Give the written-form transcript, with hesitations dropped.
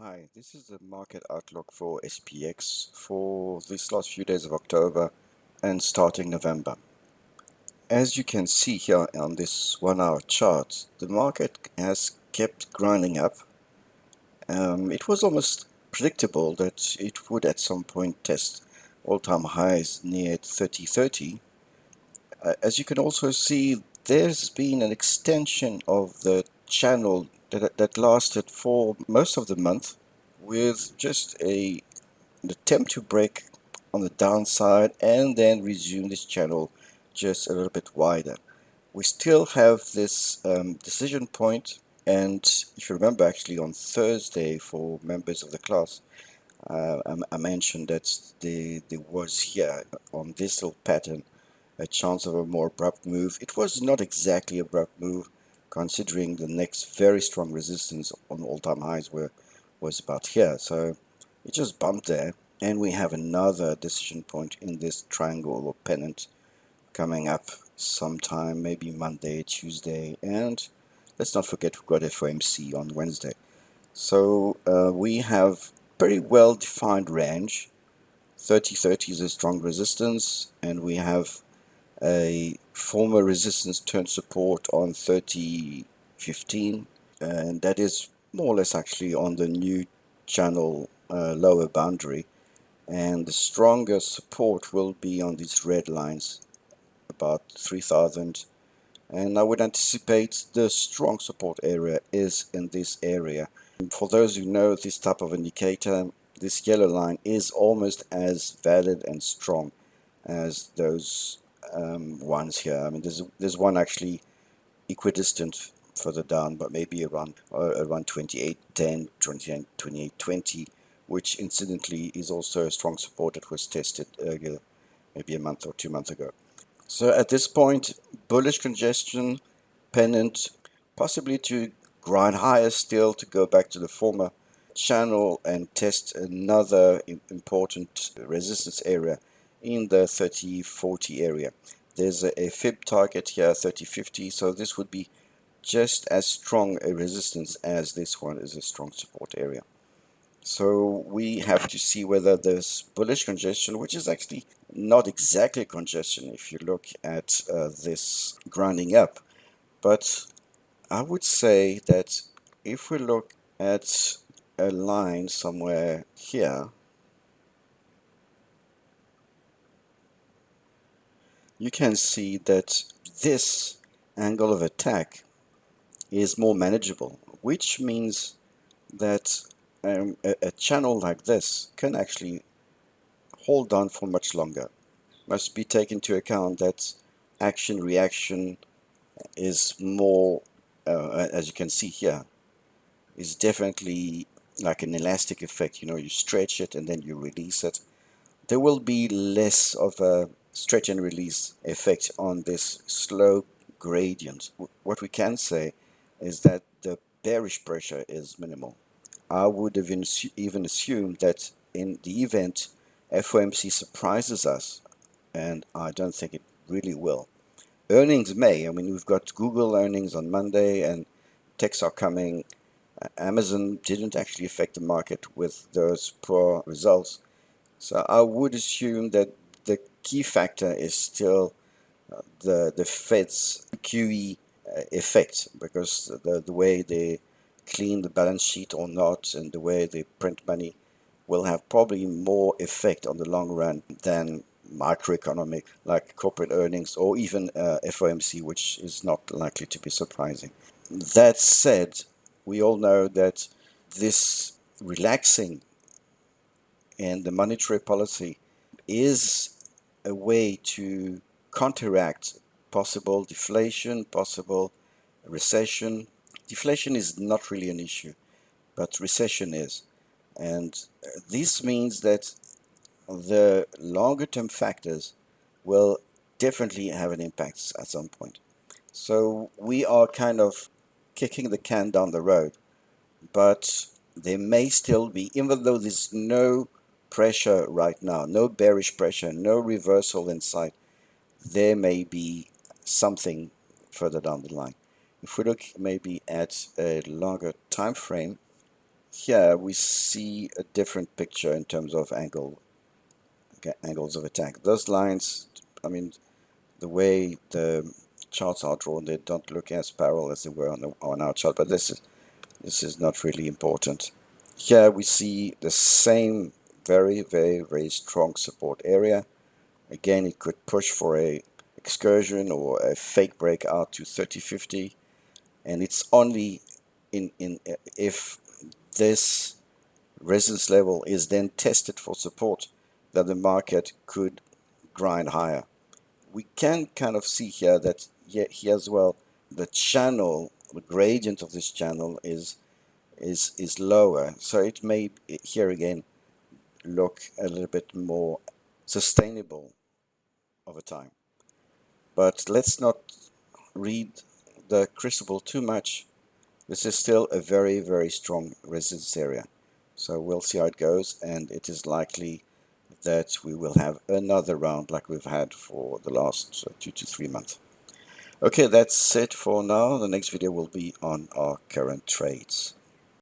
Hi, this is the market outlook for SPX for these last few days of October and starting November. As you can see here on this 1 hour chart, the market has kept grinding up. It was almost predictable that it would at some point test all-time highs near 3030. As you can also see, there's been an extension of the channel that lasted for most of the month with just an attempt to break on the downside and then resume this channel just a little bit wider. We still have this decision point, and if you remember, actually on Thursday for members of the class, I mentioned that there was here on this little pattern a chance of a more abrupt move. It was not exactly an abrupt move, considering the next very strong resistance on all-time highs was about here. So it just bumped there, and we have another decision point in this triangle or pennant coming up sometime, maybe Monday, Tuesday, and let's not forget we've got FOMC on Wednesday. So we have pretty well defined range. 3030 is a strong resistance, and we have a former resistance turned support on 3015, and that is more or less actually on the new channel lower boundary, and the strongest support will be on these red lines about 3000, and I would anticipate the strong support area is in this area. For those who know this type of indicator, this yellow line is almost as valid and strong as those ones here. I mean, there's one actually equidistant further down, but maybe around 2810, 2820, which incidentally is also a strong support that was tested earlier, maybe a month or 2 months ago. So at this point, bullish congestion, pennant, possibly to grind higher still to go back to the former channel and test another important resistance area in the 3040 area. There's a fib target here, 3050, so this would be just as strong a resistance as this one is a strong support area. So we have to see whether this bullish congestion, which is actually not exactly congestion if you look at this grinding up, but I would say that if we look at a line somewhere here, you can see that this angle of attack is more manageable, which means that a channel like this can actually hold on for much longer. Must be taken into account that action reaction is more, as you can see here, is definitely like an elastic effect. You know, you stretch it and then you release it. There will be less of a stretch and release effect on this slow gradient. What we can say is that the bearish pressure is minimal. I would have even assumed that in the event FOMC surprises us, and I don't think it really will. Earnings may. I mean, we've got Google earnings on Monday, and techs are coming. Amazon didn't actually affect the market with those poor results. So I would assume that the key factor is still the Fed's QE effect, because the way they clean the balance sheet or not, and the way they print money will have probably more effect on the long run than microeconomic like corporate earnings or even FOMC, which is not likely to be surprising. That said, we all know that this relaxing in the monetary policy is a way to counteract possible deflation, possible recession. Deflation is not really an issue, but recession is. And this means that the longer term factors will definitely have an impact at some point. So we are kind of kicking the can down the road, but there may still be, even though there's no pressure right now, no bearish pressure, no reversal in sight, there may be something further down the line. If we look maybe at a longer time frame, Here we see a different picture in terms of angles of attack. Those lines, I mean, the way the charts are drawn, they don't look as parallel as they were on our chart, but this is not really important. Here we see the same very strong support area. Again, it could push for a excursion or a fake breakout to 30.50, and it's only in if this resistance level is then tested for support that the market could grind higher. We can kind of see here that here as well, the channel, the gradient of this channel is lower, so it may here again look a little bit more sustainable over time. But let's not read the crucible too much. This is still a very strong resistance area, so we'll see how it goes, and it is likely that we will have another round like we've had for the last 2 to 3 months. Okay, that's it for now. The next video will be on our current trades.